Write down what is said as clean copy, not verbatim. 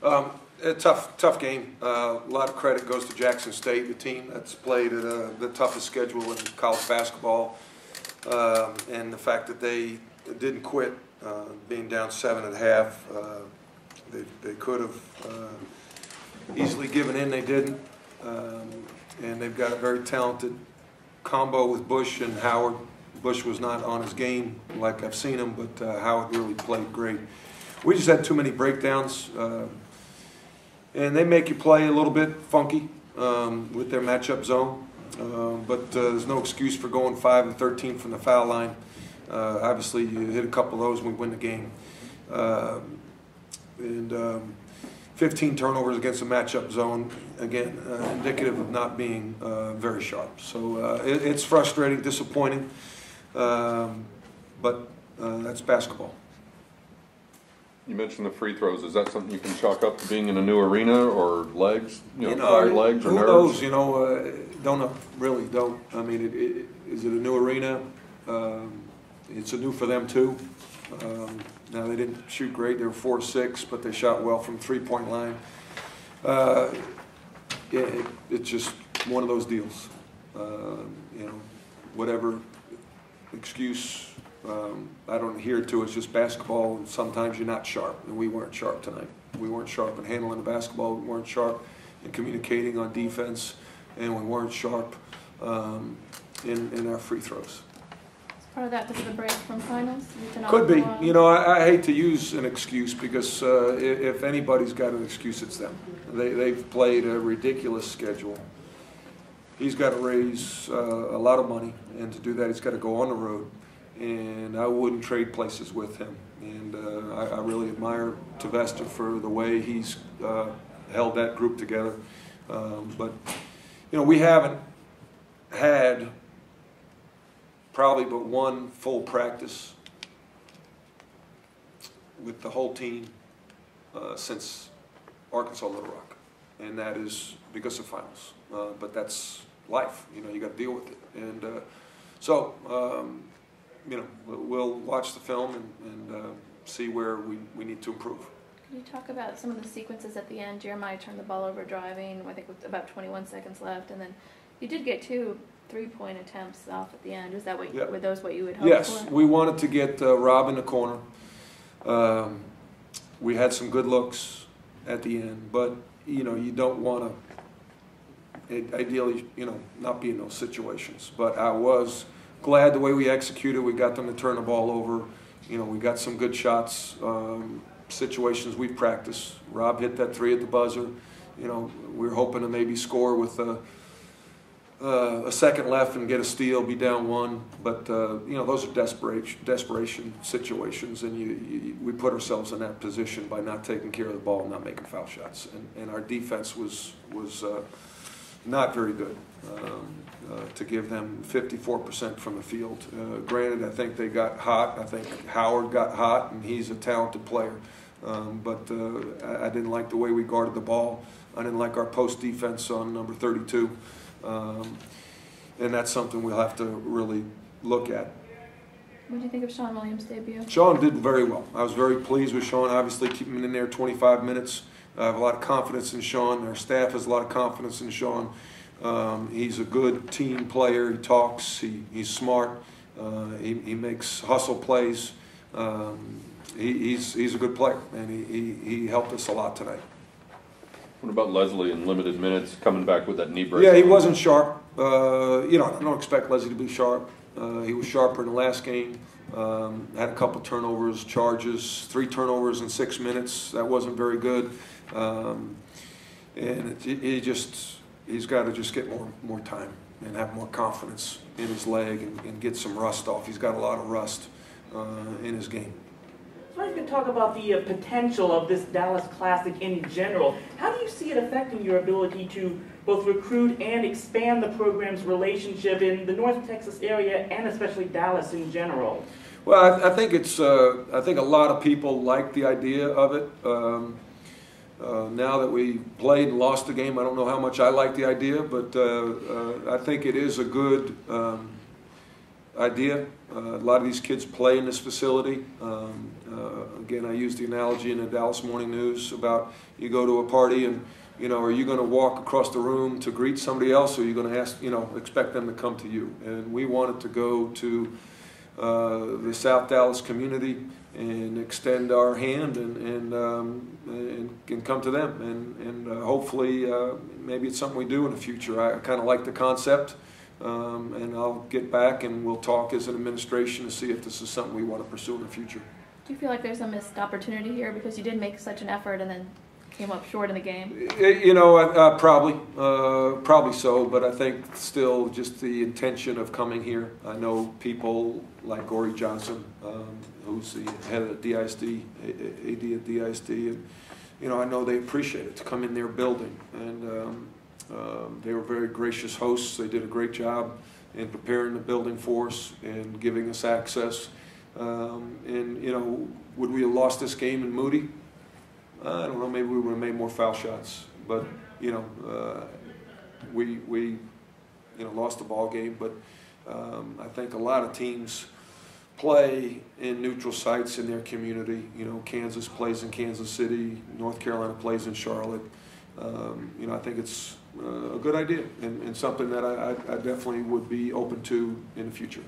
A tough game. A lot of credit goes to Jackson State, the team that's played at the toughest schedule in college basketball, and the fact that they didn't quit, being down 7 at half. They could have easily given in. They didn't, and they've got a very talented combo with Bush and Howard. Bush was not on his game like I've seen him, but Howard really played great. We just had too many breakdowns. And they make you play a little bit funky with their matchup zone, but there's no excuse for going 5 and 13 from the foul line. Obviously, you hit a couple of those and we win the game. 15 turnovers against a matchup zone, again, indicative of not being very sharp. So it's frustrating, disappointing, but that's basketball. You mentioned the free throws. Is that something you can chalk up to being in a new arena, or legs, tired legs, or who nerves? knows? Don't know. Really don't. I mean, is it a new arena? It's a new for them too. Now they didn't shoot great. They were 4-6, but they shot well from 3-point line. It's just one of those deals. Whatever excuse. I don't adhere to. It's just basketball, and sometimes you're not sharp, and we weren't sharp tonight. We weren't sharp in handling the basketball. We weren't sharp in communicating on defense, and we weren't sharp in our free throws. Is part of that because of the break from finals? Could be. I hate to use an excuse because if anybody's got an excuse, it's them. They've played a ridiculous schedule. He's got to raise a lot of money, and to do that, he's got to go on the road. And I wouldn't trade places with him. And I really admire Tavesta for the way he's held that group together. But we haven't had probably but one full practice with the whole team since Arkansas Little Rock, and that is because of finals. But that's life. You got to deal with it. And we'll watch the film and see where we need to improve. Can you talk about some of the sequences at the end? Jeremiah turned the ball over driving, I think with about 21 seconds left, and then you did get 2 3-point attempts off at the end. Was that were those what you would hope for? Yes, we wanted to get Rob in the corner. We had some good looks at the end, but you don't want to ideally not be in those situations. But I was glad the way we executed. We got them to turn the ball over. We got some good shots, situations we practiced. Rob hit that 3 at the buzzer. We were hoping to maybe score with a second left and get a steal, be down 1. But those are desperation situations, and we put ourselves in that position by not taking care of the ball and not making foul shots. And our defense was not very good. To give them 54% from the field. Granted, I think they got hot. I think Howard got hot, and he's a talented player. But I didn't like the way we guarded the ball. I didn't like our post defense on number 32. And that's something we'll have to really look at. What do you think of Sean Williams' debut? Sean did very well. I was very pleased with Sean. Obviously, keeping him in there 25 minutes. I have a lot of confidence in Sean. Our staff has a lot of confidence in Sean. He's a good team player. He talks. He's smart. He makes hustle plays. He's a good player, and he helped us a lot tonight. What about Leslie in limited minutes, coming back with that knee brace? Yeah, he wasn't sharp. I don't expect Leslie to be sharp. He was sharper in the last game. Had a couple turnovers, charges, 3 turnovers in 6 minutes. That wasn't very good. And he's got to just get more time and have more confidence in his leg and get some rust off. He's got a lot of rust in his game. So you can talk about the potential of this Dallas Classic in general. How do you see it affecting your ability to both recruit and expand the program's relationship in the North Texas area and especially Dallas in general? Well, I think I think a lot of people like the idea of it. Now that we played and lost the game, I don't know how much I like the idea, but I think it is a good idea. A lot of these kids play in this facility. Again, I use the analogy in the Dallas Morning News about you go to a party and, are you going to walk across the room to greet somebody else, or are you going to ask, expect them to come to you? And we wanted to go to the South Dallas community and extend our hand and come to them, and hopefully maybe it's something we do in the future. I kind of like the concept, and I'll get back and we'll talk as an administration to see if this is something we want to pursue in the future. Do you feel like there's a missed opportunity here because you did make such an effort and then came up short in the game? Probably so, but I think still just the intention of coming here. I know people like Gory Johnson, who's the head of the DISD, AD at DISD, and I know they appreciate it to come in their building, and they were very gracious hosts. They did a great job in preparing the building for us and giving us access. Would we have lost this game in Moody? I don't know, maybe we would have made more foul shots, but we lost the ball game. But I think a lot of teams play in neutral sites in their community. Kansas plays in Kansas City, North Carolina plays in Charlotte. I think it's a good idea and something that I definitely would be open to in the future.